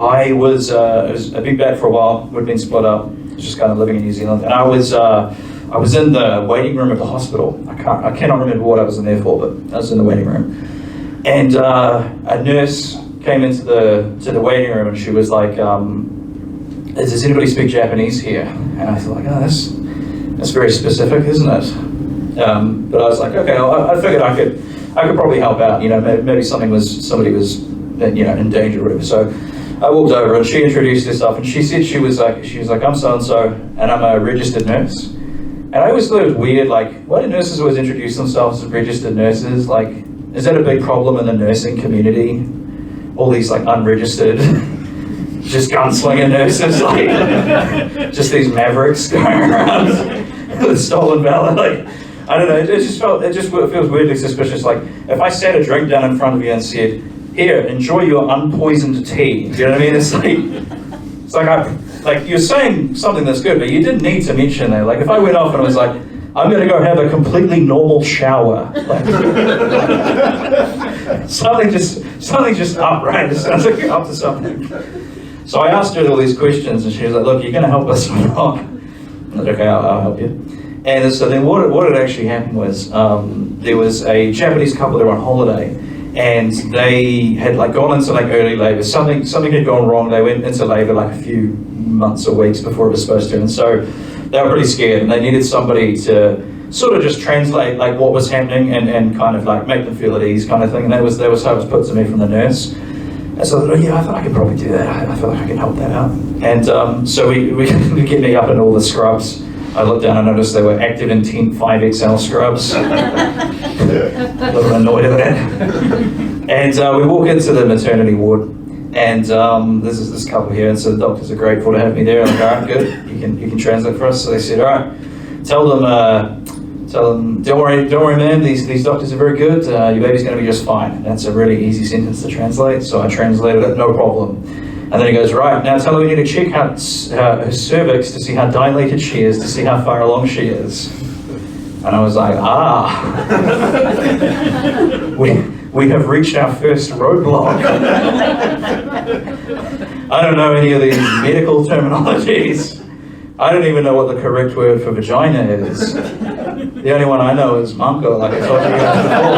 I was a big back for a while. We'd been split up, just kind of living in New Zealand, and I was in the waiting room of the hospital. I cannot remember what I was in there for, but I was in the waiting room, and a nurse came into the waiting room, and she was like, "Does anybody speak Japanese here?" And I thought, like, "Oh, that's very specific, isn't it?" But I was like, "Okay, I figured I could probably help out. You know, maybe somebody was in danger or whatever." So I walked over and she introduced herself, and she said she was like, "I'm so and so, and I'm a registered nurse." And I always thought it was weird, like, why do nurses always introduce themselves as registered nurses? Like, is that a big problem in the nursing community? All these like unregistered, just gunslinger nurses, like, just these mavericks going around with stolen valor. Like, I don't know. It just feels weirdly suspicious. Like, if I set a drink down in front of you and said, "Here, enjoy your unpoisoned tea," you know what I mean? It's like you're saying something that's good, but you didn't need to mention that. Like, if I went off and I was like, "I'm going to go have a completely normal shower," like, something just up, right? It sounds like you're up to something. So I asked her all these questions, and she was like, "Look, you're going to help us or not?" I was like, "Okay, I'll help you." And so then what had actually happened was there was a Japanese couple that were on holiday, and they had like gone into like early labour. Something had gone wrong. They went into labour like a few months or weeks before it was supposed to, and so they were pretty scared, and they needed somebody to sort of just translate like what was happening and kind of like make them feel at ease, kind of thing. And that was how it was put to me from the nurse. And so I thought, I thought I could probably do that. I feel like I can help that out. And so we get me up in all the scrubs. I looked down and noticed they were active intent 5XL scrubs. A little annoyed at that. And we walk into the maternity ward, and this is this couple here, and so the doctors are grateful to have me there. I'm like, "All right, good, you can translate for us." So they said, "All right, tell them, don't worry, man. These doctors are very good. Your baby's going to be just fine." And that's a really easy sentence to translate, so I translated it, no problem. And then he goes, "Right, now tell her we need to check her cervix to see how dilated she is, to see how far along she is." And I was like, we have reached our first roadblock. I don't know any of these medical terminologies. I don't even know what the correct word for vagina is. The only one I know is manko, like I told you guys before.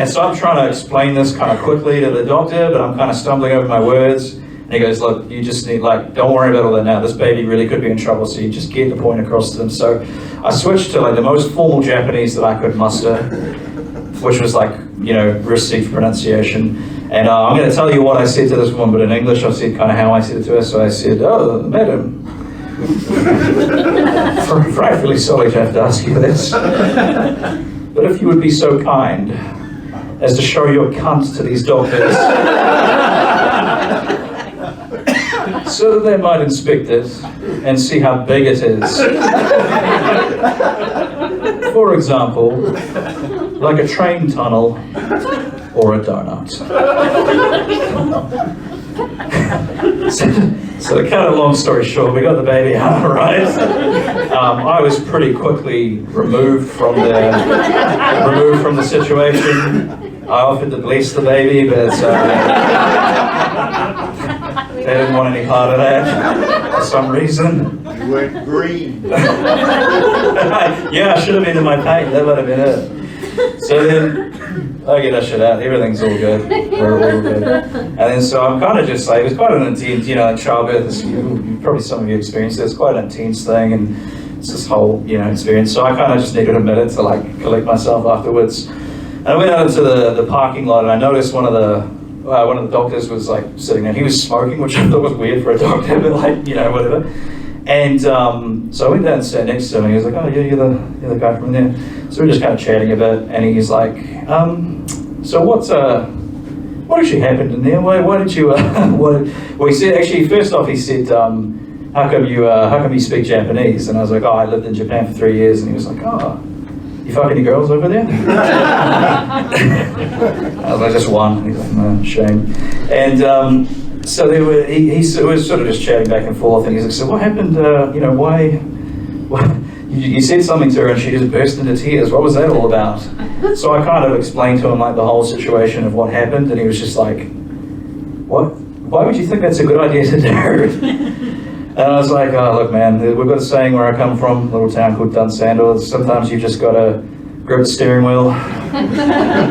And so I'm trying to explain this kind of quickly to the doctor, but I'm kind of stumbling over my words. And he goes, "Look, you just need, like, don't worry about all that now. This baby really could be in trouble, so you just get the point across to them." So I switched to like the most formal Japanese that I could muster, which was like, received pronunciation. And I'm going to tell you what I said to this woman, but in English I said kind of how I said it to her. So I said, "Oh, madam, frightfully sorry to have to ask you this, but if you would be so kind as to show your cunt to these doctors, so that they might inspect it and see how big it is. For example, like a train tunnel or a donut." So to cut a long story short, we got the baby out, right? I was pretty quickly removed from the situation. I offered to bless the baby, but they didn't want any part of that for some reason. You went green. Yeah, I should have been in my paint. That would have been it. So then I get that shit out. Everything's all good. We're all good. And then so I'm kind of just like, it was quite an intense, like childbirth is, probably some of you experienced it. It's quite an intense thing, and it's this whole, experience. So I kind of just needed a minute to like collect myself afterwards. And I went out into the parking lot, and I noticed one of the doctors was like sitting there. He was smoking, which I thought was weird for a doctor, but like, whatever. And so I went down and sat next to him, and he was like, "Oh yeah, you're the guy from there." So we're just kind of chatting a bit, and he's like, "So what actually happened in there? Why did you well, he said, actually, first off, he said, how come you speak Japanese?" And I was like, "Oh, I lived in Japan for 3 years." And he was like, "Oh, you fuck any girls over there?" I was like, "Just one." He's like, "No, shame." And so he was sort of just chatting back and forth, and he's like, "So what happened, why you said something to her and she just burst into tears. What was that all about?" So I kind of explained to him like the whole situation of what happened, and he was just like, what? Why would you think that's a good idea to do? And I was like, oh, look, man, we've got a saying where I come from, a little town called Dunsandel. Sometimes you just got to grab the steering wheel,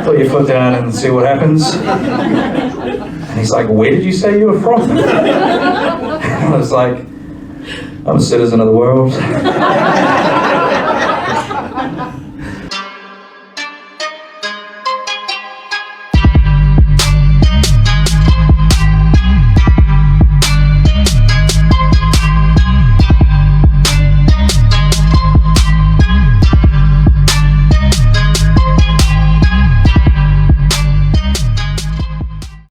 put your foot down and see what happens. And he's like, where did you say you were from? And I was like, I'm a citizen of the world.